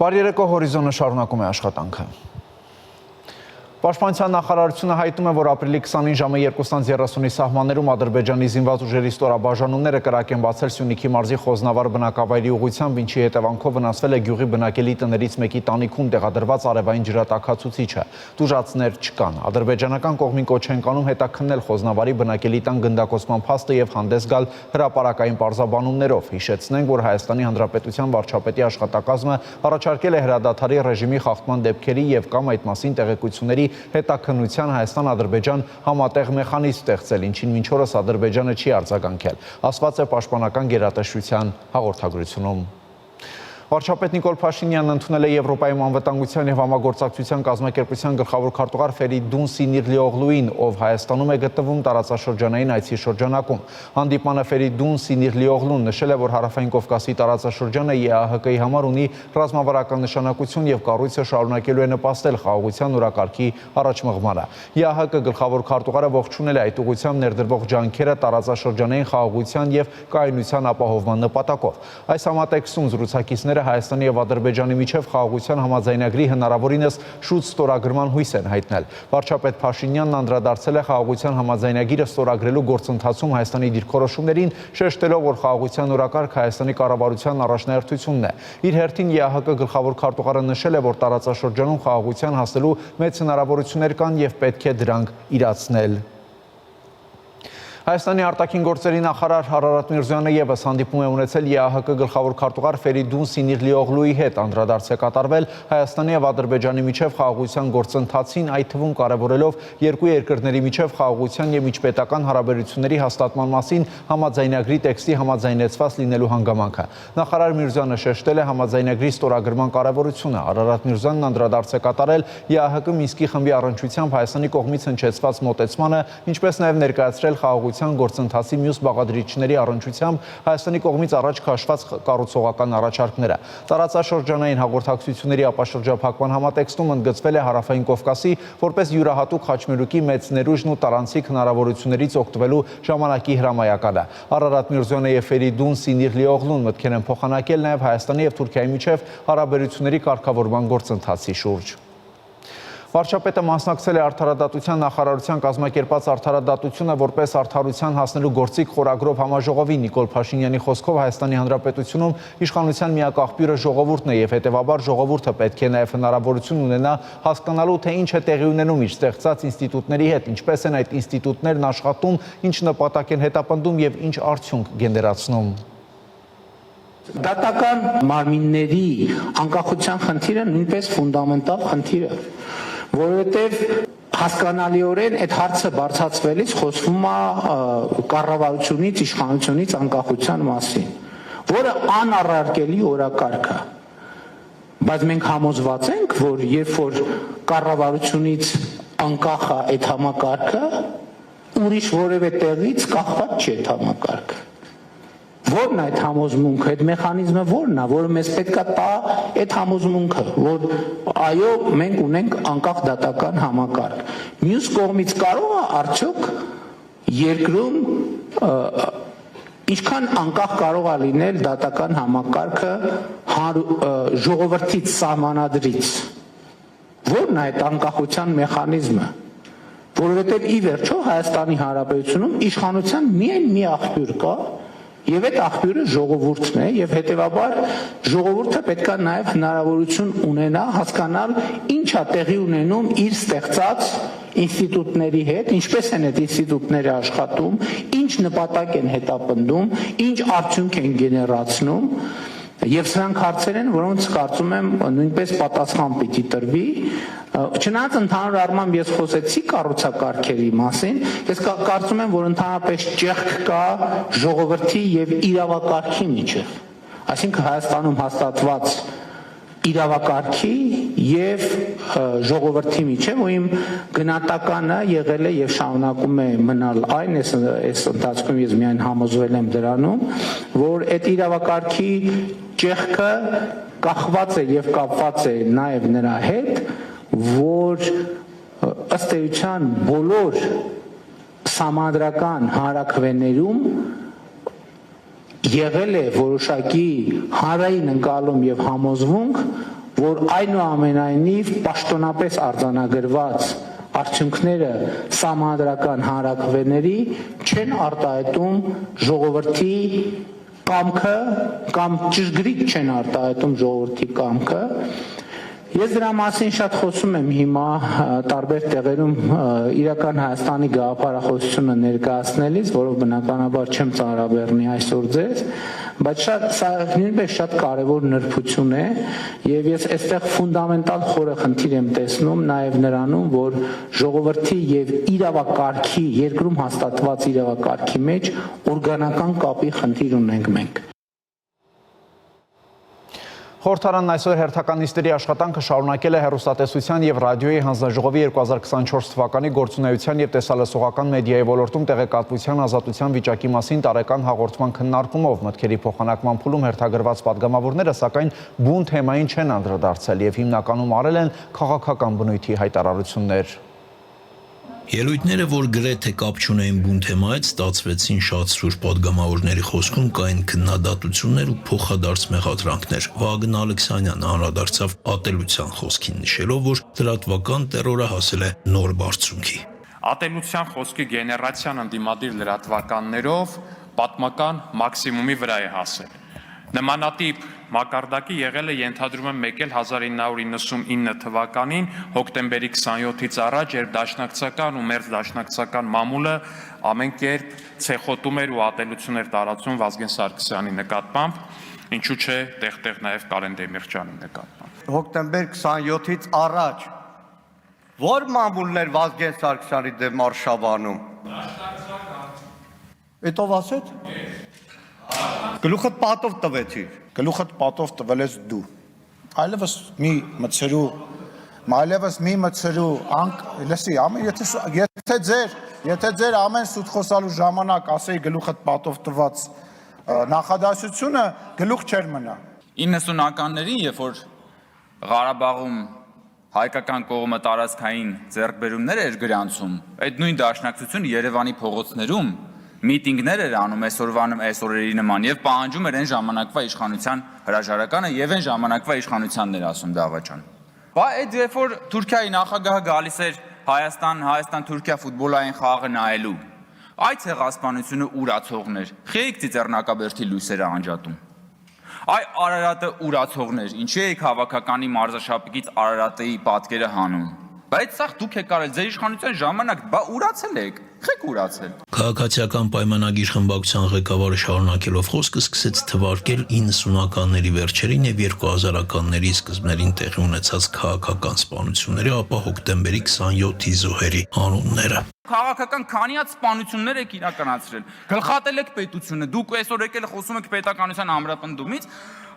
Բարերեկո հորիզոնը շարունակում է աշխատանքը։ Պաշտպանության նախարարությունը հայտնում է, որ ապրիլի 20-ին ժամը 2:30-ի սահմաններում Ադրբեջանի զինված ուժերի ստորաբաժանումները կրակ են բացել Սյունիքի մարզի Խոզնավար բնակավայրի ուղղությամբ, ինչի հետևանքով վնասվել է գյուղի բնակելի տներից մեկի տանիքում տեղադրված արևային ջրատաքացուցիչը։ Տուժածներ չկան։ Ադրբեջանական կողմին կոչ են կանում հետաքննել Խոզնավարի բնակելի տան գնդակոծման փաստը եւ հանդես գալ հրապարակային պարզաբանումներով։ Հիշեցնենք, որ Հայաստանի Հանրապետության վարչապետի աշխատակազմը առաջարկել է հրադադարի ռեժիմի խախտման դեպքերի եւ կամ այդ մասին տեղեկությունների հետաքննության Հայաստան-Ադրբեջան համատեղ մեխանիզմ ստեղծել, ինչին մինչ օրս Ադրբեջանը չի արձագանքել, ասված է Պաշտպանական գերատեսչության հաղորդագրությունում։ Վարչապետ Նիկոլ Փաշինյանն ընդունել է Եվրոպայում անվտանգության եւ համագործակցության կազմակերպության գլխավոր քարտուղար Ֆերիդուն Սինիրլիօղլուին, ով Հայաստանում է գտնվում տարածաշրջանային այցի շրջանակում։ Հանդիպմանը Ֆերիդուն Սինիրլիօղլուն նշել է, որ Հարավային Կովկասի տարածաշրջանը ԵԱՀԿ-ի համար ունի ռազմավարական նշանակություն եւ կառույցը շարունակելու է նպաստել խաղաղության օրակարգի առաջմղմանը։ ԵԱՀԿ գլխավոր քարտուղարը ողջունել է այդ ուղղությամբ ներդրվող ջանքերը տարածաշրջանային խաղաղության եւ կայունության ապահովման նպատակով։ Այս համատեքստում զրուցակիցները Հայաստանի եւ Ադրբեջանի միջև խաղաղության համաձայնագրի հնարավորինս շուտ ստորագրման հույս են հայտնել։ Վարչապետ Փաշինյանն անդրադարձել է խաղաղության համաձայնագիրը ստորագրելու գործընթացում Հայաստանի դիրքորոշումներին, շեշտելով, որ խաղաղության օրակարգ Հայաստանի կառավարության առաջնահերթությունն է։ Իր հերթին ԵԱՀԿ գլխավոր քարտուղարը նշել է, որ տարածաշրջանում խաղաղության հասնելու մեծ հնարավորություններ կան եւ պետք է դրանք իրացնել։ Հայաստանի արտաքին գործերի նախարար Արարատ Միրզոյանը ևս հանդիպում է ունեցել ԵԱՀԿ գլխավոր քարտուղար Ֆերիդուն Սինիրլիօղլուի հետ, անդրադարձ է կատարվել Հայաստանի եւ Ադրբեջանի միջև խաղաղության գործընթացին, այդ թվում կարևորելով երկու երկրների միջև խաղաղության եւ միջպետական հարաբերությունների հաստատման մասին համաձայնագրի տեքստի համաձայնեցված լինելու հանգամանքը։ Նախարար Միրզոյանը շեշտել է համաձայնագրի ստորագրման կարևորությունը։ Արարատ Միրզոյանն անդրադարձ է կատարել ԵԱՀԿ Մինսկի խմբի առնչությամբ Հայաստանի կողմից հնչեցված մոտեցմանը, ինչպես նաեւ ներկայացրել խաղաղության գործընթացի մյուս բաղադրիչների առնչությամբ Հայաստանի կողմից առաջ քաշված կառուցողական առաջարկները։ Տարածաշրջանային հաղորդակցությունների ապաշրջափակման համատեքստում ընդգծվել է Հարավային Կովկասի որպես յուրահատուկ խաչմերուկի մեծ ներուժն ու տարանցիկ հնարավորություններից օգտվելու ժամանակի հրամայականը։ Արարատ Միրզոյանը եւ Ֆերիդուն Սինիրլիօղլուն մտքեր են փոխանակել նաեւ Հայաստանի եւ Թուրքիայի միջև հարաբերությունների կարգավորման գործընթացի շուրջ։ Վարչապետը մասնակցել է Արդարադատության նախարարության կազմակերպած Արդարադատությունը որպես արդարության հասնելու գործիք խորագրով համաժողովի։ Նիկոլ Փաշինյանի խոսքով Հայաստանի Հանրապետությունում իշխանության միակ աղբյուրը ժողովուրդն է եւ հետեւաբար ժողովուրդը պետք է նաեւ հնարավորություն ունենա հասկանալու, թե ինչ է տեղի ունենում իր ստեղծած ինստիտուտների հետ, ինչպես են այդ ինստիտուտներն աշխատում, ինչ նպատակ են հետապնդում եւ ինչ արդյունք գեներացնում։ Դատական մարմինների անկախության խնդիրը նույնպես ֆունդամենտալ խնդիր է, որովհետև հասկանալիորեն այդ հարցը բարձրացվելիս խոսվում է կառավարությունից, իշխանությունից անկախության մասին, որը անառարկելի օրակարգ է։ Բայց մենք համոզված ենք, որ երբ որ կառավարությունից անկախ է այդ համակարգը, ուրիշ որևէ տեղից կախված չի այդ համակարգը։ Որն է այդ համոզմունքը, այդ մեխանիզմը որն է, որը մեզ պետքա տա այդ համոզմունքը, որ այո, մենք ունենք անկախ դատական համակարգ։ Մյուս կողմից կարող է արդյոք երկրում ինչքան անկախ կարող է լինել դատական համակարգը ժողովրդից սահմանադրից։ Որն է այդ անկախության մեխանիզմը, որովհետև ի վերջո Հայաստանի Հանրապետությունում իշխանության միայն մի աղբյուր կա, եւ այդ աղբյուրը ժողովուրդն է եւ հետեւաբար ժողովուրդը պետքա նաեւ հնարավորություն ունենա հասկանալ ինչ է տեղի ունենում իր ստեղծած ինստիտուտների հետ, ինչպես են այդ ինստիտուտները աշխատում, ինչ նպատակ են հետապնդում, ինչ արդյունք են գեներացնում եւ սրանք հարցեր են, որոնց կարծում եմ նույնպես պատասխան պիտի տրվի։ Չնայած ընդհանուր առմամբ ես խոսեցի կառուցակարգերի մասին, ես կարծում եմ, որ ընդհանրապես ճեղք կա ժողովրդի եւ իրավակարգի միջեւ, այսինքն Հայաստանում հաստատված իրավակարգի եւ ժողովրդի միջեւ, ու իմ գնահատականը եղել է եւ շարունակում է մնալ այն, այս ընթացքում ես միայն համոզվել եմ դրանում, որ այդ իրավակարգի ճեղքը կախված է եւ կապված է նաեւ նրա հետ, որ ըստ էության բոլոր սահմանադրական հանրաքվեներում եղել է որոշակի հանրային ընկալում եւ համոզմունք, որ այնուամենայնիվ պաշտոնապես արձանագրված արդյունքները սահմանադրական հանրաքվեների չեն արտահայտում ժողովրդի կամքը կամ ճշգրիտ չեն արտահայտում ժողովրդի կամքը։ Ես դրա մասին շատ խոսում եմ հիմա տարբեր տեղերում իրական Հայաստանի գաղափարախոսությունը ներկայացնելիս, որով բնականաբար չեմ ծանրաբեռնի այսօր ձեզ, բայց սա նույնպես շատ կարևոր նրբություն է եւ ես այստեղ ֆունդամենտալ խորը խնդիր եմ տեսնում նաեւ նրանում, որ ժողովրդի եւ իրավակարգի երկրում հաստատված իրավակարգի մեջ օրգանական կապի խնդիր ունենք մենք։ Խորհրդարանն այսօր հերթական նիստերի աշխատանքը շարունակել է հեռուստատեսության եւ ռադիոյի հանձնաժողովի 2024 թվականի գործունեության եւ տեսալսողական մեդիայի ոլորտում տեղեկատվության ազատության վիճակի մասին տարեկան հաղորդման քննարկումով մտքերի փոխանակման փուլում հերթագրված падգամավորները սակայն բուն թեմային չեն անդրադարձել եւ հիմնականում արել են քաղաքական բնույթի հայտարարություններ։ Ելույթները, որ գրեթե կապ չունեին բուն թեմայից, ստացվեցին շատ սուր падգամավորների խոսքում կային քննադատություններ ու փոխադարձ մեղադրանքներ։ Վահագն Ալեքսանյանը անդրադարձավ ատելության խոսքին, նշելով, որ լրատվական տերորը հասել է նոր բարձունքի։ Ատելության խոսքի գեներացիան ընդդիմադիր լրատվականներով պատմական մաքսիմումի վրա է հասել։ Նմանատիպ մակարդակի եղել է ենթադրում եմ մեկ էլ 1999 թվականին հոկտեմբերի 27-ից առաջ, երբ դաշնակցական ու մերձ դաշնակցական մամուլը ամեն կերպ ցեխոտում էր ու ատելություն էր տարածում Վազգեն Սարգսյանի նկատմամբ, ինչու՞ չէ տեղ-տեղ նաև Կարեն Դեմիրճյանի նկատմամբ։ Հոկտեմբեր 27-ից առաջ ո՞ր մամուլն էր Վազգեն Սարգսյանի դեմ արշավանում։ Էտով ասეთ։ Գլուխդ պատով տվեցի։ Գլուխդ պատով տվել ես դու։ Այլևս մի մցրու, լսի, եթե ձեր ամեն սուտ խոսալու ժամանակ ասեի գլուխդ պատով տված նախադասությունը գլուխ չէր մնա։ 90-ականներին, երբ որ Ղարաբաղում հայկական կողմը տարածքային ձեռքբերումներ էր գրանցում, այդ նույն դաշնակցությունը Երևանի փողոցներում միտինգներ էր անում այսօրերի նման եւ պահանջում էր այն ժամանակվա իշխանության հրաժարականը եւ այն ժամանակվա իշխանությանն էր ասում Դավաճան։ Բա այդ երբ որ Թուրքիայի նախագահը գալիս էր Հայաստան-Թուրքիա ֆուտբոլային խաղը նայելու, այդ ցեղասպանությունը ուրացողներ, խեյք ծիծեռնակաբերդի լույսերը անջատում։ Այ Արարատը ուրացողներ, ինչի եք հավաքականի մարզաշապիկից Արարատի պատկերը հանում։ Բայց սա դուք եք արել ձեր իշխանության ժամանակ, բա ուրացել եք, խեք ուրացել։ Քաղաքացիական պայմանագիր խմբակցության ղեկավարը շարունակելով խոսքը սկսեց թվարկել 90-ականների վերջերին եւ 2000-ականների սկզբներին տեղի ունեցած քաղաքական սպանությունների, ապա հոկտեմբերի 27-ի զոհերի անունները։ Քաղաքական քանիած սպանություններ եք իրականացրել։ Գլխատել եք պետությունը, դուք այսօր եկել խոսում եք պետականության ամրապնդումից,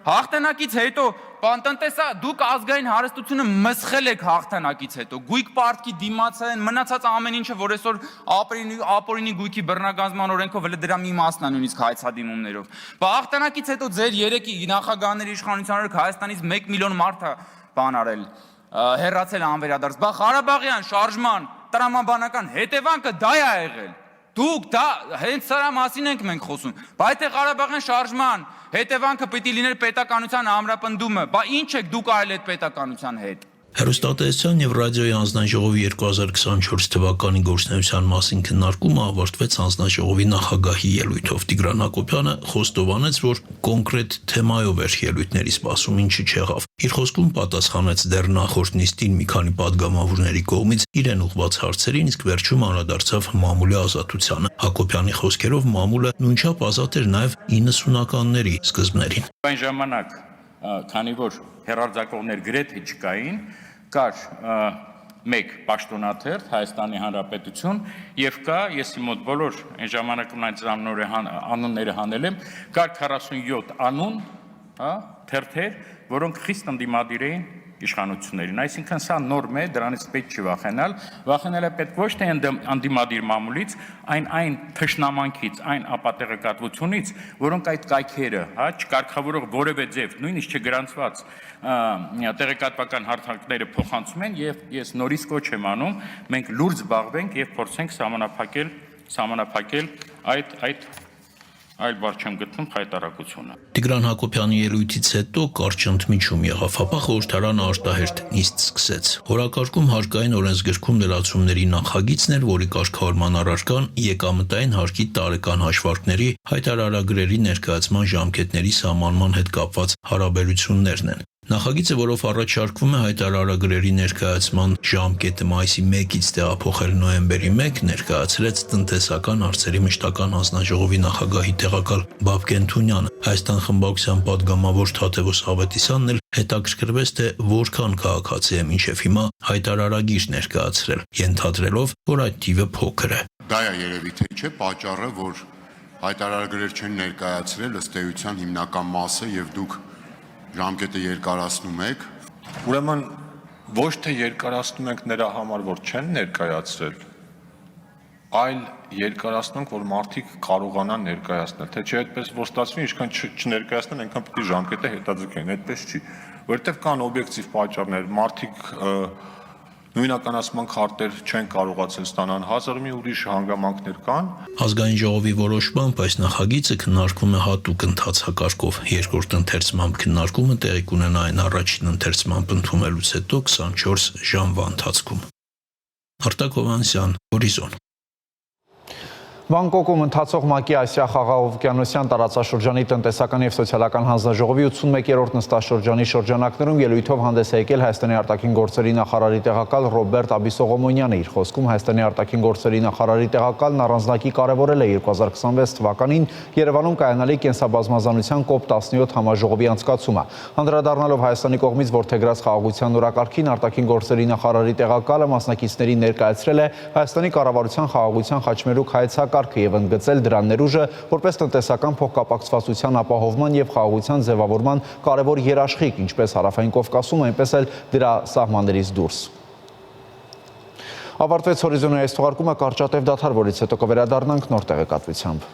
հաղթանակից հետո պանտանտեսա դուք ազգային հարստությունը մսխել եք հաղթանակից հետո, գույք պարտքի դիմաց են, մնացած ամեն ինչը, որ այսօր ապօրինի գույքի բռնագանձման օրենքով էլ դրա մի մասն է նույնիսկ հայցադիմումներով։ Բա հաղթանակից հետո ձեր 3 նախագահների իշխանությունները Հայաստանից 1 միլիոն մարդ է բան արել, հեռացել անվերադարձ։ Բա Ղարաբաղյան շարժման տրամաբանական հետևանքը դա է եղել։ Դուք դա հենց սրա մասին ենք մենք խոսում։ Բայց թե Ղարաբաղյան շարժման հետևանքը պիտի լիներ պետականության ամրապնդումը, բա ինչ եք դուք արել այդ պետականության հետ։ Հեռուստատեսության եւ ռադիոյի հանձնաժողովի 2024 թվականի գործունեության մասին քննարկումը ավարտվեց հանձնաժողովի նախագահի ելույթով։ Տիգրան Հակոբյանը խոստովանեց, որ կոնկրետ թեմայով էր ելույթների սպասում, ինչը չեղավ։ Իր խոսքում պատասխանեց դեռ նախորդ նիստին մի քանի падգամավորների կողմից իրեն ուղղված հարցերին, իսկ վերջում անդրադարձավ մամուլի ազատությանը։ Հակոբյանի խոսքերով մամուլը նույնչափ ազատ էր նաեւ 90-ականների սկզբներին։ Այն ժամանակ, քանի որ հեռարձակողներ գրեթե չկային, կար մեկ պաշտոնաթերթ Հայաստանի Հանրապետություն եւ կա եսի մոտ բոլոր այն ժամանակում անունները հանել եմ, կար 47 անուն, թերթեր, որոնք խիստ ընդդիմադիր էին իշխանություններին, այսինքն սա նորմ է, դրանից պետք չի վախենալ, վախենալ է պետք ոչ թե ընդդիմադիր մամուլից, այն թշնամանքից, այն ապատեղեկատվությունից, որոնք այդ կայքերը, չկարգավորող որևէ ձև, նույնիսկ չգրանցված տեղեկատվական հարթակները փոխանցում են եւ ես նորից կոչ եմ անում, մենք լուրջ զբաղվենք եւ փորձենք սահմանափակել այդ այլ բառ չեմ գտնում հայտարարությունը։ Տիգրան Հակոբյանի ելույթից հետո կարճ ընդմիջում եղավ, ապա խորհրդարանը արտահերթ նիստ սկսեց։ Օրակարգում հարկային օրենսգրքում լրացումների նախագիծն էր, որի կարգավորման առարկան եկամտային հարկի տարեկան հաշվարկների հայտարարագրերի ներկայացման ժամկետների սահմանման հետ կապված հարաբերություններն են։ Նախագիծը, որով առաջարկվում է հայտարարագրերի ներկայացման ժամկետը մայիսի 1-ից տեղափոխել նոյեմբերի 1, ներկայացրեց տնտեսական հարցերի մշտական հանձնաժողովի նախագահի տեղակալ Բաբկեն Թունյանը։ Հայաստան խմբակցության падգամավոր Թադևոս Ավետիսյանն էլ հետաքրքրվեց, թե որքան քաղաքացի է մինչև հիմա հայտարարագիր ներկայացրել, ենթադրելով, որ այդ թիվը փոքր է։ Դա է երևի թե չէ պատճառը, որ հայտարարագրեր չեն ներկայացրել ըստ էության հիմնական մասը եւ դուք ժամկետը երկարացնում եք։ Ուրեմն ոչ թե երկարացնում ենք նրա համար, որ չեն ներկայացրել, այլ երկարացնենք, որ մարդիկ կարողանան ներկայացնել։ Թե չէ այդպես որ ստացվի, ինչքան չներկայացնեն, այնքան պետք է ժամկետը հետաձգեն, այդպես չի։ Որովհետև կան օբյեկտիվ պատճառներ, մարդիկ նույնականացման քարտեր չեն կարողացել ստանալ, հազար մի ուրիշ հանգամանքներ կան։ Ազգային ժողովի որոշմամբ այս նախագիծը քննարկվում է հատուկ ընթացակարգով։ Երկրորդ ընթերցմամբ քննարկումը տեղի կունենա այն առաջին ընթերցմամբ ընդունելուց հետո 24 ժամվա ընթացքում։ Արտակ Հովհաննիսյան, Հորիզոն։ Բանգկոկում ընթացող ՄԱԿ-ի Ասիա-Խաղաղօվկիանոսյան տարածաշրջանի տնտեսական եւ սոցիալական հանձնաժողովի 81-րդ նստաշրջանի շրջանակներում ելույթով հանդես է եկել Հայաստանի արտաքին գործերի նախարարի տեղակալ Ռոբերտ Աբիսողոմոնյանը։ Իր խոսքում Հայաստանի արտաքին գործերի նախարարի տեղակալն առանձնակի կարևորել է 2026 թվականին Երևանում կայանալիք կենսաբազմազանության COP17 համաժողովի անցկացումը։ Անդրադառնալով Հայաստանի կողմից որդեգրած խաղաղության օրակարգին, արտաքին գործերի նախարարի տեղակալը մասնակիցներին ներկայացրել է Հայաստանի կառավարության խաղաղության խաչմերուկ հայեցակարգը եւ ընդգծել դրան ներուժը որպես տնտեսական փոխկապակցվածության ապահովման եւ խաղաղության ձևավորման կարևոր երաշխիք, ինչպես Հարավային Կովկասում, այնպես էլ դրա սահմաններից դուրս։ Ավարտվեց Հորիզոնի այս թողարկումը, կարճատև դադար, որից հետո կվերադառնանք նոր տեղեկատվությամբ։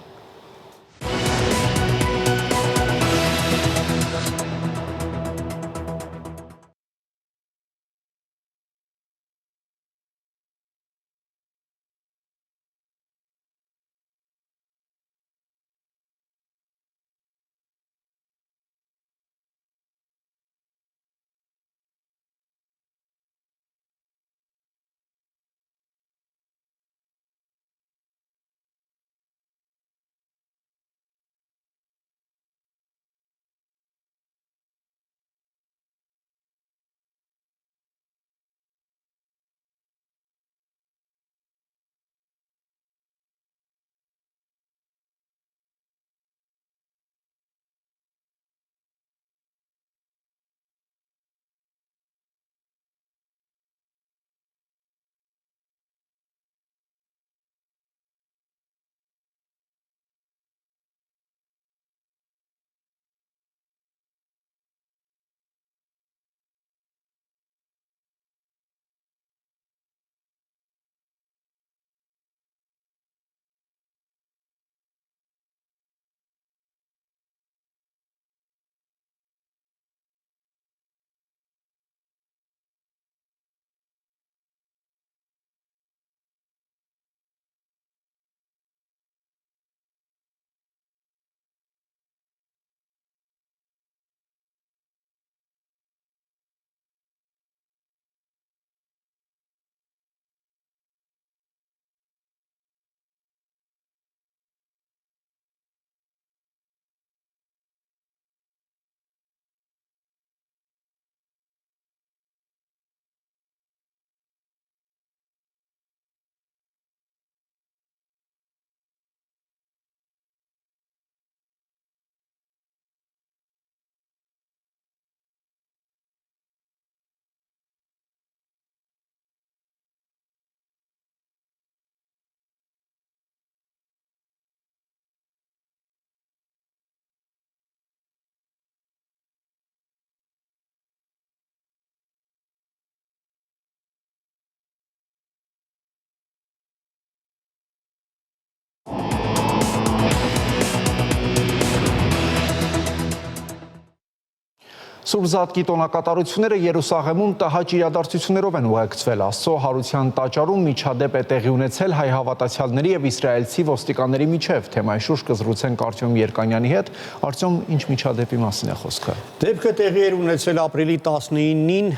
Սուրբ Զատկի տոնակատարությունները Երուսաղեմում տհաճ իրադարձություններով են ուղեկցվել։ Աստծո հարության տաճարում միջադեպ է տեղի ունեցել հայ հավատացյալների եւ իսրայելցի ոստիկանների միջև։ Թեմայի շուրջ կզրուցենք Արտյոմ Երկանյանի հետ։ Արտյոմ, ինչ միջադեպի մասին է խոսքը։ Դեպքը տեղի էր ունեցել ապրիլի 19-ին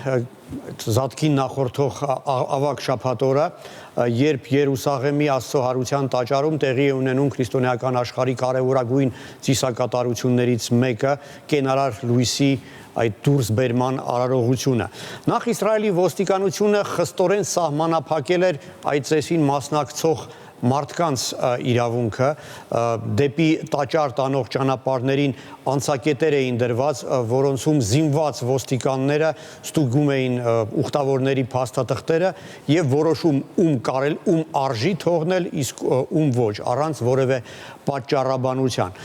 Զատկին նախորդող ավագ շաբաթ օրը, երբ Երուսաղեմի Աստծո հարության տաճարում տեղի է ունենում քրիստոնեական աշխարհի կարևորագույն ծիսակատարություններից մեկը՝ կենարար լույսի այդ դուրսբերման արարողությունը։ Նախ Իսրայելի ոստիկանությունը խստորեն սահմանափակել էր այդ ծեսին մասնակցող մարդկանց իրավունքը, դեպի տաճար տանող ճանապարհներին անցակետեր էին դրված, որոնցում զինված ոստիկանները ստուգում էին ուխտավորների փաստաթղթերը եւ որոշում ում կարել, ում արժի թողնել, իսկ ում ոչ, առանց որևէ պատճառաբանության։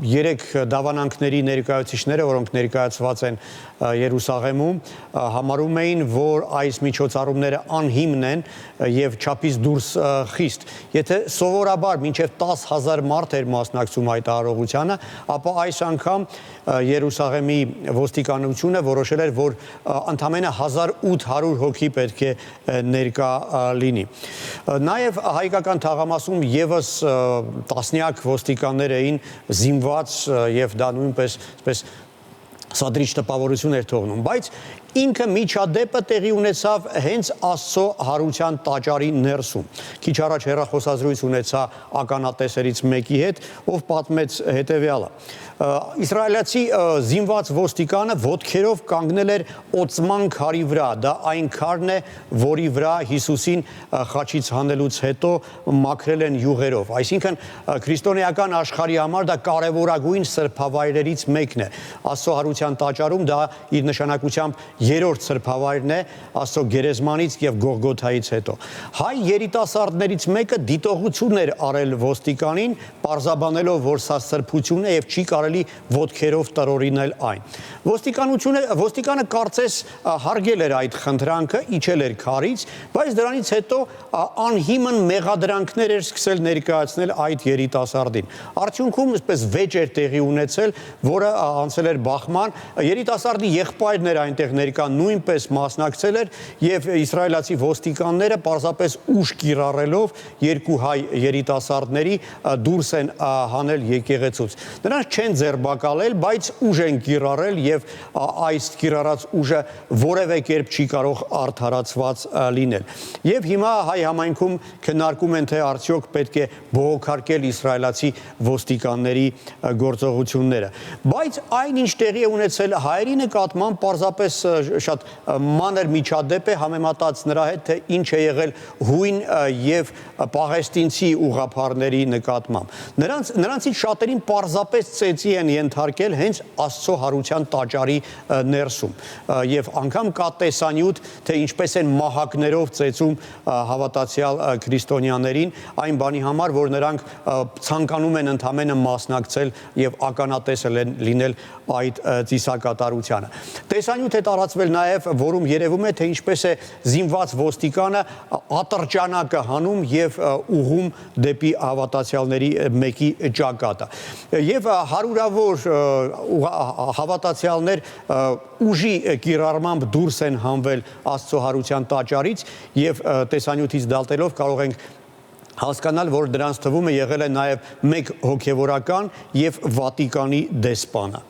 Երեք դավանանքների ներկայացուցիչները, որոնք ներկայացված են Երուսաղեմում, համարում էին, որ այս միջոցառումները անհիմն են եւ չափից դուրս խիստ։ Եթե սովորաբար մինչեւ 10,000 մարդ էր մասնակցում այդ արարողությանը, ապա այս անգամ Երուսաղեմի ոստիկանությունը որոշել էր, որ ընդամենը 1800 հոգի պետք է ներկա լինի։ Նաեւ հայկական թաղամասում եւս տասնյակ ոստիկաններ էին զինված եւ դա նույնպես սադրիչ տպավորություն էր թողնում, բայց ինքը միջադեպը տեղի ունեցավ հենց Աստծո հարության տաճարի ներսում։ Քիչ առաջ հեռախոսազրույց ունեցա ականատեսերից մեկի հետ, ով պատմեց հետևյալը. իսրայելացի զինված ոստիկանը ոտքերով կանգնել էր օծման քարի վրա, դա այն քարն է, որի վրա Հիսուսին խաչից հանելուց հետո մաքրել են յուղերով, այսինքն քրիստոնեական աշխարհի համար դա կարևորագույն սրբավայրերից մեկն է։ Աստծո հարության տաճարում դա իր նշանակությամբ երրորդ սրբավայրն է Աստծո գերեզմանից եւ Գողգոթայից հետո։ Հայ երիտասարդներից մեկը դիտողություն էր արել ոստիկանին, պարզաբանելով, որ սա սրբություն է եւ չի կարելի ոտքերով տրորինել այն։ Ոստիկանը կարծես հարգել էր այդ խնդրանքը, իջել էր քարից, բայց դրանից հետո անհիմն մեղադրանքներ էր սկսել ներկայացնել այդ երիտասարդին։ Արդյունքում այսպես վեճ էր տեղի ունեցել, որը անցել էր բախման, երիտասարդի եղբայրն էր այնտեղ ներկա, նույնպես մասնակցել էր եւ իսրայելացի ոստիկանները պարզապես ուժ կիրառելով երկու հայ երիտասարդների դուրս են հանել եկեղեցուց։ Նրանց չեն ձերբակալել, բայց ուժ են կիրառել եւ այս կիրառած ուժը որևէ կերպ չի կարող արդարացված լինել։ Եվ հիմա հայ համայնքում քննարկում են, թե արդյոք պետք է բողոքարկել իսրայելացի ոստիկանների գործողությունները։ Բայց այնինչ տեղի է ունեցել հայերի նկատմամբ պարզապես շատ մանր միջադեպ է համեմատած նրա հետ, թե ինչ է եղել հույն եւ պաղեստինցի ուղղափառների նկատմամբ։ Նրանցից շատերին պարզապես ծեծի են ենթարկել հենց Աստծո հարության տաճարի ներսում եւ անգամ կա տեսանյութ, թե ինչպես են մահակներով ծեծում հավատացյալ քրիստոնյաներին այն բանի համար, որ նրանք ցանկանում են ընդամենը մասնակցել եւ ականատես լինել այդ ծիսակատարությանը։ Տեսանյութ է տարածվել նաեւ, որում երևում է, թե ինչպես է զինված ոստիկանը ատրճանակը հանում եւ ուղում դեպի հավատացյալների մեկի ճակատը։ Եվ հարյուրավոր հավատացյալներ ուժի կիրառմամբ դուրս են հանվել Աստծո հարության տաճարից եւ տեսանյութից դալտելով կարող ենք հասկանալ, որ դրանց թվում է եղել է նաեւ մեկ հոգեվորական եւ Վատիկանի դեսպանը։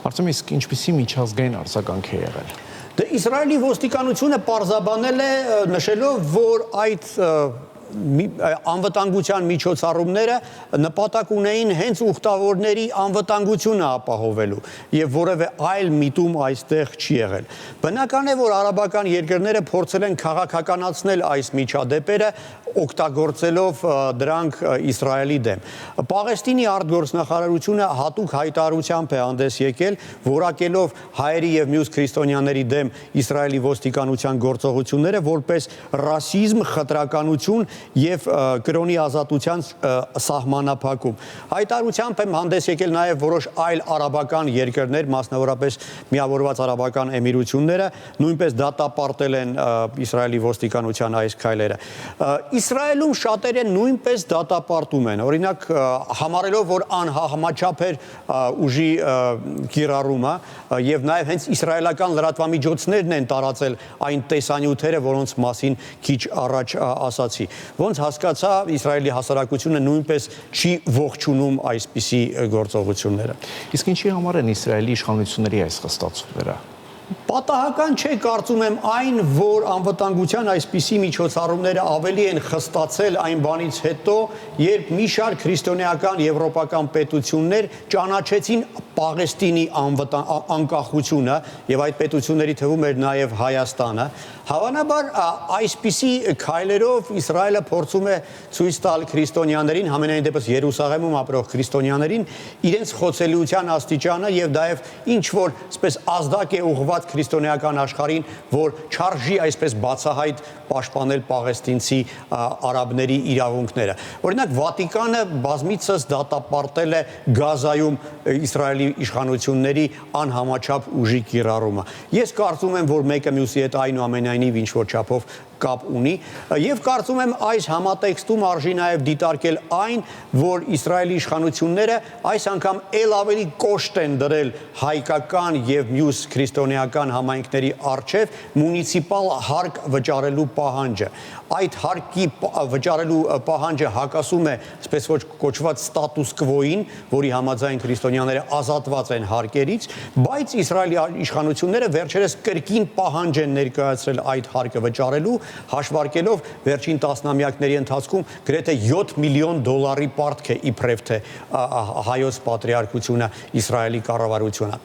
Արտյոմ, իսկ ինչպիսի միջազգային արձագանք է եղել։ Դե Իսրայելի ոստիկանությունը պարզաբանել է նշելով, որ այդ անվտանգության միջոցառումները նպատակ ունեին հենց ուխտավորների անվտանգությունը ապահովելու եւ որևէ այլ միտում այստեղ չի եղել։ Բնական է, որ արաբական երկրները փորձել են քաղաքականացնել այս միջադեպերը, օգտագործելով դրանք Իսրայելի դեմ։ Պաղեստինի արտգործնախարարությունը հատուկ հայտարարությամբ է հանդես եկել, որակելով հայերի եւ մյուս քրիստոնյաների դեմ Իսրայելի ոստիկանության գործողությունները որպես ռասիզմ, խտրականություն եւ կրոնի ազատության սահմանափակում։ Հայտարարությամբ եմ հանդես եկել նաեւ որոշ այլ արաբական երկրներ, մասնավորապես Միավորված Արաբական Էմիրությունները, նույնպես դատապարտել են Իսրայելի ոստիկանության այս քայլերը։ Իսրայելում շատերը նույնպես դատապարտում են, օրինակ համարելով, որ անհամաչափ էր ուժի կիրառումը եւ նաեւ հենց իսրայելական լրատվամիջոցներն են տարածել այն տեսանյութերը, որոնց մասին քիչ առաջ ասացի։ Ոնց հասկացա, Իսրայելի հասարակությունը նույնպես չի ողջունում այսպիսի գործողությունները։ Իսկ ինչի համար են Իսրայելի իշխանությունների այս խստացումները։ Պատահական չէ, կարծում եմ այն, որ անվտանգության այսպիսի միջոցառումները ավելի են խստացել այն բանից հետո, երբ մի շարք քրիստոնեական եվրոպական պետություններ ճանաչեցին Պաղեստինի անկախությունը եւ այդ պետությունների թվում էր նաեւ Հայաստանը։ Հավանաբար այսպիսի քայլերով Իսրայելը փորձում է ցույց տալ քրիստոնյաներին, համենայն դեպս Երուսաղեմում ապրող քրիստոնյաներին, իրենց խոցելիության աստիճանը եւ նաեւ ինչ որ այսպես ազդակ է ուղղված քրիստոնեական աշխարհին, որ չարժի այսպես բացահայտ պաշտպանել պաղեստինցի արաբների իրավունքները։ Օրինակ Վատիկանը բազմիցս դատապարտել է Գազայում Իսրայելի իշխանությունների անհամաչափ ուժի կիրառումը։ Ես կարծում եմ, որ մեկը մյուսի հետ այնուամենայնիվ ինչ որ չափով կապ ունի եւ կարծում եմ այս համատեքստում արժի նաեւ դիտարկել այն, որ Իսրայելի իշխանությունները այս անգամ ել ավելի կոշտ են դրել հայկական եւ մյուս քրիստոնեական համայնքների առջեւ մունիցիպալ հարկ վճարելու պահանջը։ Այդ հարկի վճարելու պահանջը հակասում է, այսպես ոչ կոչված ստատուս կվոին, որի համաձայն քրիստոնյաները ազատված են հարկերից, բայց Իսրայելի իշխանությունները վերջերս կրկին պահանջ են ներկայացրել այդ հարկը վճարելու, հաշվարկելով վերջին տասնամյակների ընթացքում գրեթե 7 միլիոն դոլարի պարտք է իբրև թե հայոց պատրիարքությունը Իսրայելի կառավարությունը։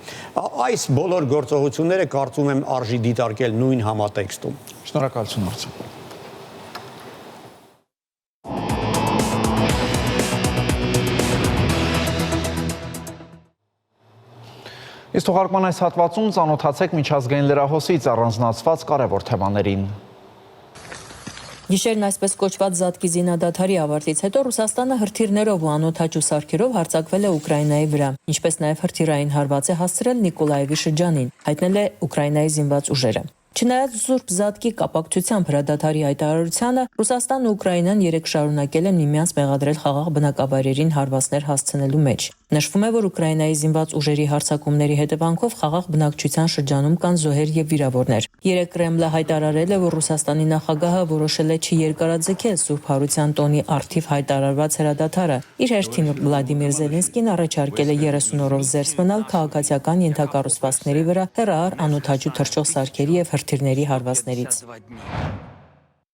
Այս բոլոր գործողությունները կարծում եմ արժի դիտարկել նույն համատեքստում։ Շնորհակալություն Արծու։ Իսկ թողարկման այս հատվածում ծանոթացեք միջազգային լրահոսից առանձնացված կարևոր թեմաներին։ Գիշերն այսպես կոչված Զատկի զինադադարի ավարտից հետո Ռուսաստանը հրթիռներով ու անօդաչու սարքերով հարձակվել է Ուկրաինայի վրա, ինչպես նաև հրթիռային հարված է հասցրել Նիկոլաևի շրջանին, հայտնել է Ուկրաինայի զինված ուժերը։ Չնայած Սուրբ Զատկի կապակցությամբ հրադադարի հայտարարությանը, Ռուսաստանն ու Ուկրաինան երեք շարունակել են միմյանց մեղադրել խաղաղ բնակավայրերին հարվածներ հասցնելու մեջ։ Նշվում է, որ Ուկրաինայի զինված ուժերի հարձակումների հետևանքով խաղաղ բնակչության շրջանում կան զոհեր եւ վիրավորներ։ Երեք Կրեմլը հայտարարել է, որ Ռուսաստանի նախագահը որոշել է չերկարաձգել Սուրբ Հարության տոնի առթիվ հայտարարված հրադադարը։ Իր հերթին Վլադիմիր Զելենսկին առաջարկել է 30 օրով զերծ մնալ քաղաքացիական ենթակառուցվածքների վրա հեռահար անօդաչու թռչող սարքերի եւ հրթիռների հարվածներից։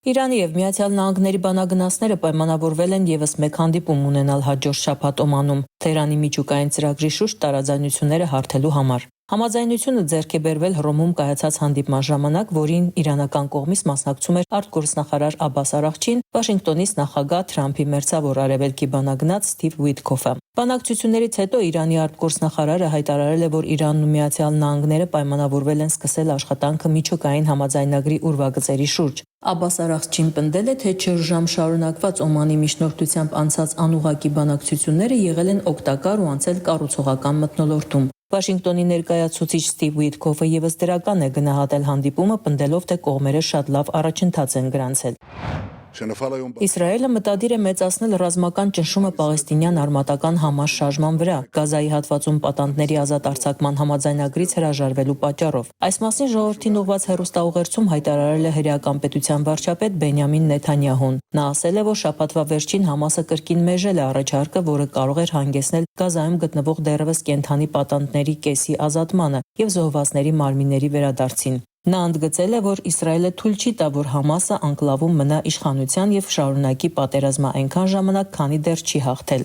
Իրանի եւ Միացյալ Նահանգների բանագնացները պայմանավորվել են եւս մեկ հանդիպում ունենալ հաջորդ շաբաթ Օմանում Թեհրանի միջուկային ծրագրի շուրջ տարաձայնությունները հարթելու համար։ Համաձայնությունը ձեռք է բերվել Հռոմում կայացած հանդիպման ժամանակ, որին իրանական կողմից մասնակցում էր արտգործնախարար Աբբաս Արաղչին, Վաշինգտոնից նախագահ Թրամփի մերձավոր արևելքի բանագնաց Սթիվ Ուիթքոֆը։ Բանակցություններից հետո Իրանի արտգործնախարարը հայտարարել է, որ Իրանն ու Միացյալ Նահանգները պայմանավորվել են սկսել աշխատանքը միջուկային համաձայնագրի ուրվագծերի շուրջ։ Աբբաս Արաղչին պնդել է, թե չժամ շարունակված Օմանի միջնորդությամբ անցած անուղղակի բանակցությունները եղել են օգտակար ու անցել կառուցողական մթնոլորտում։ Վաշինգտոնի ներկայացուցիչ Սթիվ Ուիթքոֆը եւս դրական է գնահատել հանդիպումը, պնդելով, թե կողմերը շատ լավ առաջընթաց են գրանցել։ Իսրայելը մտադիր է մեծացնել ռազմական ճնշումը պաղեստինյան արմատական համաշարժման վրա, Գազայի հատվածում պատանդների ազատ արձակման համաձայնագրից հրաժարվելու պատճառով։ Այս մասին ժողովրդին ուղղված հեռուստաուղերձում հայտարարել է հրեական պետության վարչապետ Բենյամին Նեթանյահուն։ Նա ասել է, որ շաբաթվա վերջին Համասը կրկին մեժել է առաջարկը, որը կարող էր հանգեցնել Գազայում գտնվող դեռևս կենդանի պատանդների կեսի ազատմանը եւ զոհվածների մարմինների վերադարձին։ Նա ընդգծել է, որ Իսրայելը թույլ չի տա, որ Համասը անկլավում մնա իշխանության եւ շարունակի պատերազմը այնքան ժամանակ, քանի դեռ չի հաղթել։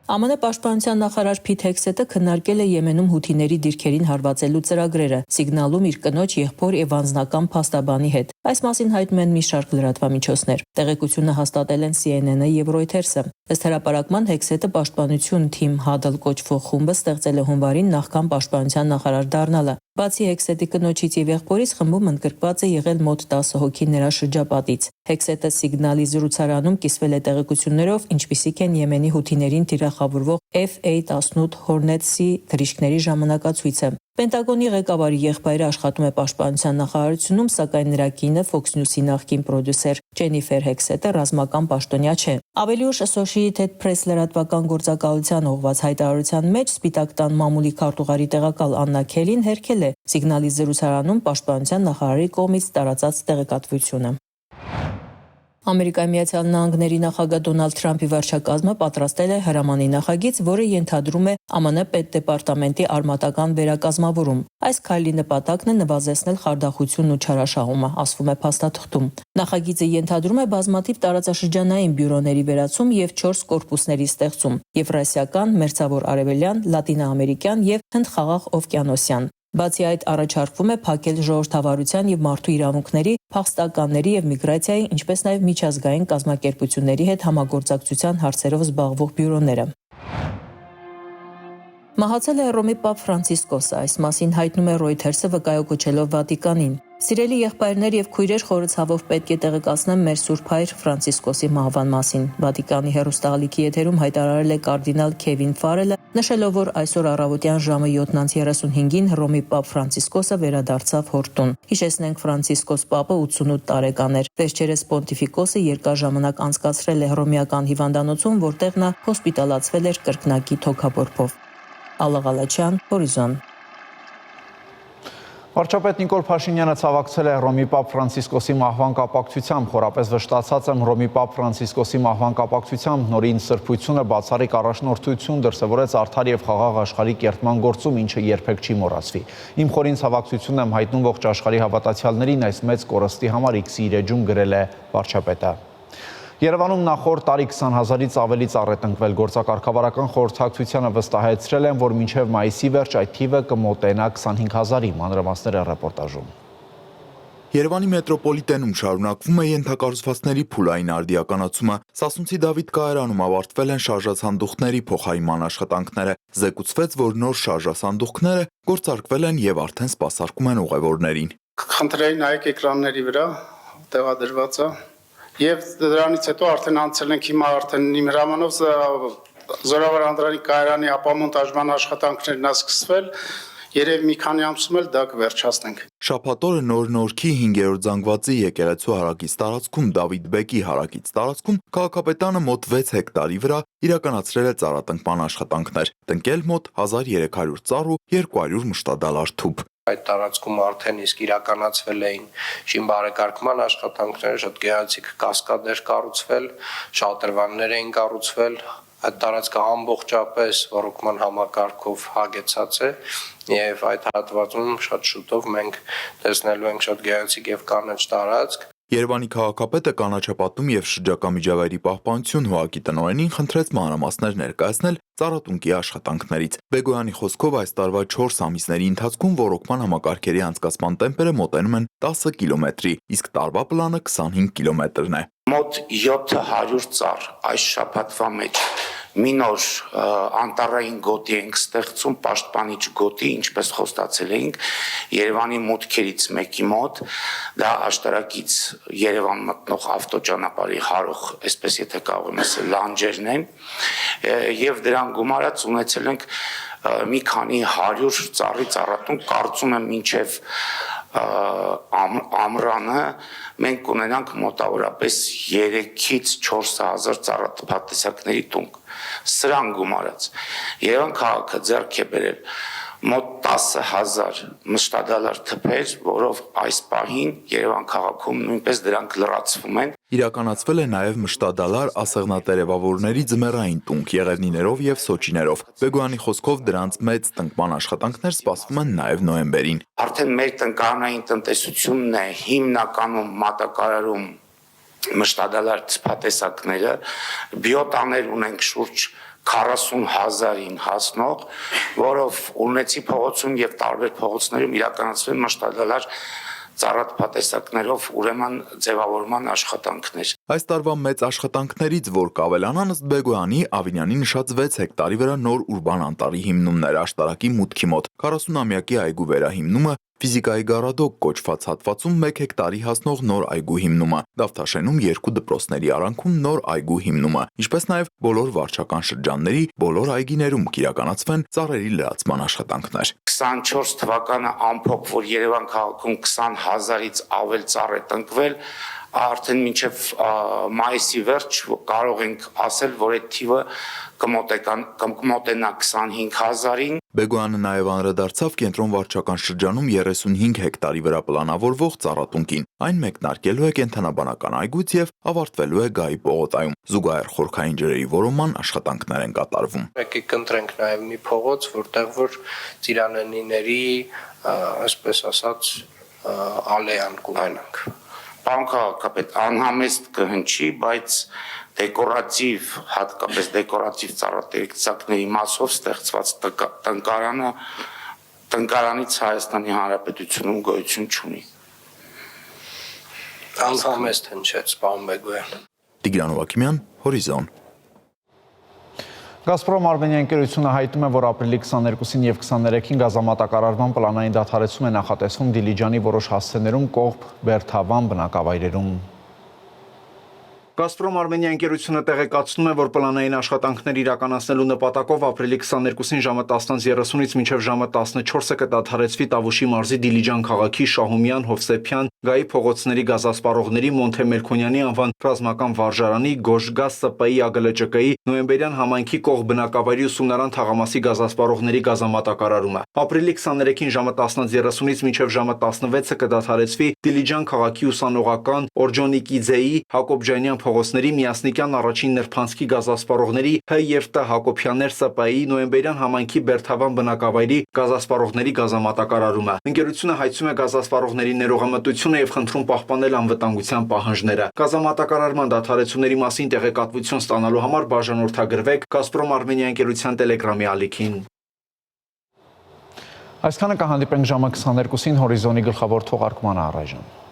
ԱՄՆ պաշտպանության նախարար Փիթ Հեքսեթը քննարկել է Եմենում հութիների դիրքերին հարվածելու ծրագրերը, սիգնալում իր կնոջ եղբոր եւ անձնական փաստաբանի հետ։ Այս մասին հայտնում են մի շարք լրատվամիջոցներ։ Տեղեկությունը հաստատել են CNN-ը եւ Reuters-ը։ Ըստ հրապարակման Հեքսետը պաշտպանություն թիմ Huddle կոչվող խումբը ստեղծել է հունվարին նախքան պաշտպանության նախարար դառնալը։ Բացի Հեքսետի կնոջից եւ եղբորից խմբում ընդգրկված է եղել մոտ 10 հոգի նրա շրջապատից։ Հեքսետը Սիգնալի զրուցարանում կիսվել է տեղեկություններով, ինչպիսիք են Եմենի հութիներին թիրախավորվող F-18 Hornet-C թռիչքների ժամանակացույցը։ Պենտագոնի ղեկավարի եղբայրը աշխատում է պաշտպանության նախարարությունում, սակայն նրա կինը Fox News-ի նախկին պրոդյուսեր Ջենիֆեր Հեքսետը ռազմական պաշտոնյա չէ։ Ավելի ուշ Associated Press լրատվական գործակալության ուղղված հայտարարության մեջ Սպիտակ տան մամուլի քարտուղարի տեղակալ Աննա Քելին հերքել է Սիգնալի զրուցարանում պաշտպանության նախարարի կողմից տարածած տեղեկատվությունը։ Ամերիկայի Միացյալ Նահանգների նախագահ Դոնալդ Թրամփի վարչակազմը պատրաստել է հրամանի նախագիծ, որը ենթադրում է ԱՄՆ պետդեպարտամենտի արմատական վերակազմավորում։ Այս քայլի նպատակն է նվազեցնել խարդախությունն ու չարաշահումը, ասվում է փաստաթղթում։ Նախագիծը ենթադրում է բազմաթիվ տարածաշրջանային բյուրոների վերացում եւ 4 կորպուսների ստեղծում՝ Եվրասիական, Մերձավոր Արևելյան, Լատինաամերիկյան եւ Հնդխաղաղ օվկիանոսյան։ Բացի այդ, առաջարկվում է փակել ժողովրդավարության եւ մարդու իրավունքների, փախստականների եւ միգրացիայի, ինչպես նաեւ միջազգային կազմակերպությունների հետ համագործակցության հարցերով զբաղվող բյուրոները։ Մահացել է Հռոմի Պապ Ֆրանցիսկոսը, այս մասին հայտնում է Reuters-ը վկայակոչելով Վատիկանին։ Սիրելի եղբայրներ եւ քույրեր, խորհրդավոր պետք է տեղեկացնեմ մեր Սուրբ Հայր Ֆրանցիսկոսի մահվան մասին։ Վատիկանի հեռուստաալիքի եթերում հայտարարել է կարդինալ Քևին Ֆարելը, նշելով, որ այսօր առավոտյան ժամը 7:35-ին Հռոմի Պապ Ֆրանցիսկոսը վերադարձավ հորտուն։ Հիշեցնենք, Ֆրանցիսկոս Պապը 88 տարեկան էր։ Վերջերս Պոնտիֆիկոսը երկար ժամանակ անցկացրել է հռոմեական հիվանդանոցում, որտեղ նա հոսպիտալացվել էր կրկնակի թոքաբորբով։ Ալաղալաչյան, Հորիզոն։ Վարչապետ Նիկոլ Փաշինյանը ցավակցել է Հռոմի Պապ Ֆրանցիսկոսի մահվան կապակցությամբ, խորապես վշտացած եմ Հռոմի Պապ Ֆրանցիսկոսի մահվան կապակցությամբ, նորին սրբությունը բացառիկ առաջնորդություն դրսևորեց արդար եւ խաղաղ աշխարհի կերտման գործում, ինչը երբեք չի մոռացվի։ Իմ խորին ցավակցությունն եմ հայտնում ողջ աշխարհի հավատացյալներին այս մեծ կորստի համար, X-ի իր էջում գրել է վարչապետը։ Երևանում նախորդ տարի 20,000-ից ավելի ծառ է տնկվել, գործակարգավարական խորհրդակցությանը վստահեցրել են, որ մինչև մայիսի վերջ այդ թիվը կմոտենա 25,000-ի, մանրամասները ռեպորտաժում։ Երևանի մետրոպոլիտենում շարունակվում է ենթակառուցվածքների փուլային արդիականացումը։ Սասունցի Դավիթ կայարանում ավարտվել են շարժասանդուղքների փոխարինման աշխատանքները։ Զեկուցվեց, որ նոր շարժասանդուղքները գործարկվել են եւ արդեն սպասարկում են ուղևորներին։ Խնդրեի նայեք էկրանների վրա տեղադրված է։ Եվ դրանից հետո արդեն անցել ենք հիմա արդեն իմ հրամանով Զորավար Անդրանիկ կայարանի ապամոնտաժման աշխատանքներն սկսվել, երև մի քանի ամսում էլ դա կվերջացնենք։ Շաբաթ օրը Նոր-Նորքի 5-րդ զանգվածի եկեղեցու հարակից տարածքում Դավիթ Բեկի հարակից տարածքում քաղաքապետարանը մոտ 6 հեկտարի վրա իրականացրել է ծառատնկման աշխատանքներ, տնկել մոտ 1300 ծառ ու 200 մշտադալար թուփ։ Այդ տարածքում արդեն իսկ իրականացվել էին շինբարեկարգման աշխատանքները, շատ գեղեցիկ կասկադներ կառուցվել, շատրվաններ էին կառուցվել, այդ տարածքը ամբողջապես ռոռոկման համակարգով հագեցած է եւ այդ հատվածում շատ շուտով մենք տեսնելու ենք շատ գեղեցիկ եւ կանաչ տարածք։ Երևանի քաղաքապետը կանաչապատում եւ շրջակա միջավայրի պահպանություն ՀՕԱԿ-ի տնօրենին խնդրեց մանրամասներ ներկայացնել ծառատունկի աշխատանքներից։ Բեգոյանի խոսքով այս տարվա 4 ամիսների ընթացքում ռոռոկման համակարգերի անցկացման տեմպերը մոտենում են 10 կիլոմետրի, իսկ տարվա պլանը 25 կիլոմետրն է։ Մոտ 700 ծառ այս շաբաթվա մեջ մի նոր անտառային գոտի ենք ստեղծում, պաշտպանիչ գոտի, ինչպես խոստացել էինք, Երևանի մուտքերից մեկի մոտ, դա աշտարակից Երևան մտնող ավտոճանապարհի հարող, այսպես եթե կարող եմ ասել, լանջերն են, եւ դրան գումարած ունեցել ենք մի քանի 100 ծառի ծառատուն, կարծում եմ մինչև ամռանը մենք ունենանք մոտավորապես 3-ից 4,000 ծառատպատեսակների տունկ։ Սրան գումարած Երևան քաղաքը ձեռք է բերել մոտ 10,000 մշտադալար թփեր, որով այս պահին Երևան քաղաքում նույնպես դրանք լրացվում են։ Իրականացվել է նաև մշտադալար ասեղնատերևավորների ձմեռային տունք եղևնիներով եւ սոճիներով։ Բեգոյանի խոսքով դրանց մեծ տնկման աշխատանքներ սպասվում են նաև նոյեմբերին։ Արդեն մեր տնկանային տնտեսությունն է հիմնականում մատակարարում մշտադալար թփատեսակները, բիոտաներ ունենք շուրջ 40,000-ին հասնող, որով Ուռնեցի փողոցում եւ տարբեր փողոցներում իրականացվել մշտադալար ծառատպատեսակներով ուրեմն ձևավորման աշխատանքներ։ Այս տարվա մեծ աշխատանքներից, որ կավելանան ըստ Բեգոյանի, Ավինյանի նշած 6 հեկտարի վրա նոր ուրբան անտառի հիմնումներ աշտարակի մուտքի մոտ, 40-ամյակի այգու վերահիմնումը, ֆիզիկայի գարադոկ կոչված հատվածում 1 հեկտարի հասնող նոր այգու հիմնումը, Դավթաշենում 2 դպրոցների արանքում նոր այգու հիմնումը, ինչպես նաև բոլոր վարչական շրջանների բոլոր այգիներում կիրականացվեն ծառերի լրացման աշխատանքներ։ 24 թվականը ամփոփ, որ Երևան քաղաքում 20,000-ից ավել ծառ է տնկվել, արդեն մինչև մայիսի վերջ կարող ենք ասել, որ այդ թիվը կմոտենա 25,000-ին։ Բեգոյանը նաև անդրադարձավ կենտրոն վարչական շրջանում 35 հեկտարի վրա պլանավորվող ծառատունկին։ Այն մեկնարկելու է կենդանաբանական այգուց եւ avարտվելու է Գայի պողոտայում։ Զուգահեռ խորքային ջրերի որոնման աշխատանքներ են կատարվում։ Եկեք կընտրենք նաև մի փողոց, որտեղ որ ծիրանենիների, այսպես ասած, ալեան կունենանք։ Պարոն քաղաքապետ, անհամեստ կհնչի, բայց դեկորատիվ, հատկապես դեկորատիվ ծառատեսակների մասով ստեղծված տնկարանը տնկարանից Հայաստանի Հանրապետությունում գոյություն չունի։ Անհամեստ հնչեց, պարոն Բեգոյան։ Տիգրան Հովակիմյան, Հորիզոն։ Գազպրոմ Արմենիա ընկերությունը հայտնում է, որ ապրիլի 22-ին եւ 23-ին գազամատակարարման պլանային դադարեցում է նախատեսվում Դիլիջանի որոշ հասցեներում, Կողբ, Բերթավան բնակավայրերում։ Գազպրոմ Արմենիա ընկերությունը տեղեկացնում է, որ պլանային աշխատանքներ իրականացնելու նպատակով ապրիլի 22-ին ժամը 10:30-ից մինչև ժամը 14-ը կդադարեցվի Տավուշի մարզի Դիլիջան քաղաքի Շահումյան, Հովսեփյան, Գայի փողոցների գազասպառողների Մոնթե Մելքոնյանի անվան ռազմական վարժարանի, Գոժգազ ՍՊ-ի ԱԳԼՃԿ-ի նոյեմբերյան համայնքի Կողբ բնակավայրի ուսումնարան թաղամասի գազասպառողների գազամատակարարումը։ Ապրիլի 23-ին ժամը 10:30-ից մինչև ժամը 16-ը կդադարեցվի Դիլիջան քաղաքի ուսանողական Օրջոնիկիձեի, Հակոբյանյան փողոցների Միասնիկյան առաջին նրբանցքի գազասպառողների Հ եւ Տ Հակոբյաններ ՍՊ-ի նոյեմբերյան համայնքի Բերթավան բնակավայրի գազասպառողների գազամատակարարումը։ Ընկերությունը հայցում է գազասպառողների ներողամտությունը եւ խնդրում պահպանել անվտանգության պահանջները։ Գազամատակարարման դադարեցումների մասին տեղեկատվություն ստանալու համար բաժանորդագրվեք Գազպրոմ Արմենիա ընկերության Տելեգրամի ալիքին։ Այսքանը կհանդիպենք ժամը 22-ին Հորիզոնի գլխավոր թողարկմանը առայժմ։